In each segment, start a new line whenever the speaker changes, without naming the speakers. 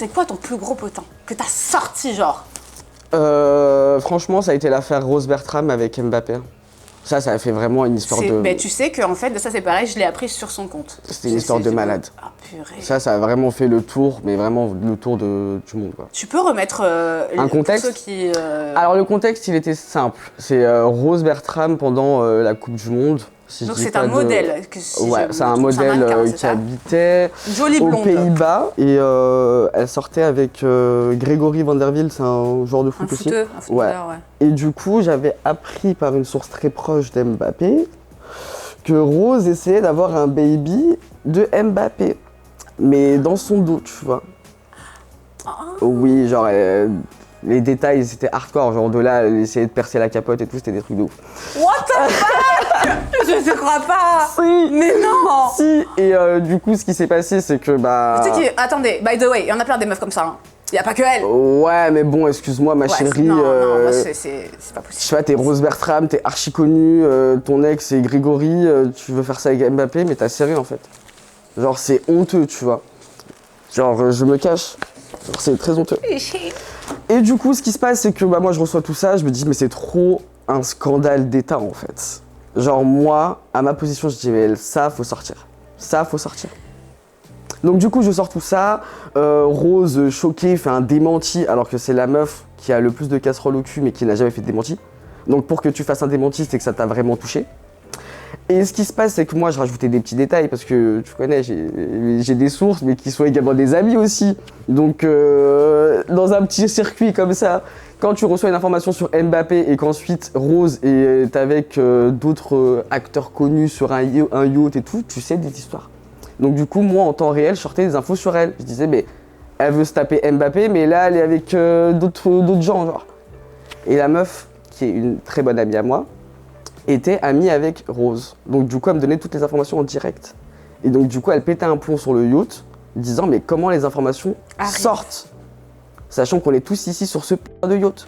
C'est quoi ton plus gros potin que t'as sorti genre?
Franchement, ça a été l'affaire Rose Bertram avec Mbappé. Ça a fait vraiment une histoire de...
Mais tu sais qu'en fait, ça c'est pareil, je l'ai appris sur son compte.
C'était une histoire de malade.
Ah purée.
Ça a vraiment fait le tour, mais vraiment le tour du monde, quoi.
Tu peux remettre
un contexte
pour ceux qui...
Alors le contexte, il était simple. C'est Rose Bertram pendant la Coupe du Monde. Si
donc c'est un modèle.
Ouais, c'est un modèle qui habitait aux Pays-Bas et elle sortait avec Grégory Van der Wiel, c'est un joueur de foot aussi.
Un footballeur, ouais.
Et du coup, j'avais appris par une source très proche d'Mbappé que Rose essayait d'avoir un baby de Mbappé, mais dans son dos, tu vois. Oui, genre les détails c'était hardcore, genre de là, elle essayait de percer la capote et tout, c'était des trucs de ouf.
What the fuck? Je te crois pas.
Si.
Mais non.
Si. Et du coup, ce qui s'est passé, c'est que
Tu sais attendez, by the way, il y en a plein des meufs comme ça. Hein. Il y a pas que elle.
Ouais, mais bon, excuse-moi, ma chérie.
Non, moi, c'est pas possible.
Je sais pas, t'es Rose Bertram, t'es archi connue, ton ex c'est Grégory, tu veux faire ça avec Mbappé, mais t'as sérieux en fait. Genre, c'est honteux, tu vois. Genre, je me cache. Genre, c'est très honteux. Et du coup, ce qui se passe, c'est que moi, je reçois tout ça, je me dis, mais c'est trop un scandale d'État, en fait. Genre, moi, à ma position, je dis, mais ça, faut sortir. Ça, faut sortir. Donc, du coup, je sors tout ça. Rose, choquée, fait un démenti, alors que c'est la meuf qui a le plus de casseroles au cul, mais qui n'a jamais fait de démenti. Donc, pour que tu fasses un démenti, c'est que ça t'a vraiment touché. Et ce qui se passe, c'est que moi, je rajoutais des petits détails parce que tu connais, j'ai des sources, mais qui sont également des amis aussi. Donc, dans un petit circuit comme ça, quand tu reçois une information sur Mbappé et qu'ensuite Rose est avec d'autres acteurs connus sur un yacht et tout, tu sais des histoires. Donc, du coup, moi, en temps réel, je sortais des infos sur elle. Je disais, mais elle veut se taper Mbappé, mais là, elle est avec d'autres gens, genre. Et la meuf, qui est une très bonne amie à moi, était amie avec Rose. Donc du coup, elle me donnait toutes les informations en direct. Et donc du coup, elle pétait un plomb sur le yacht, disant mais comment les informations sortent, sachant qu'on est tous ici sur ce p*** de yacht.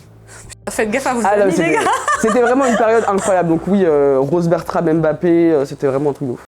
Faites gaffe à vous amis, les gars.
C'était vraiment une période incroyable. Donc oui, Rose Bertram, Mbappé, c'était vraiment un truc de ouf.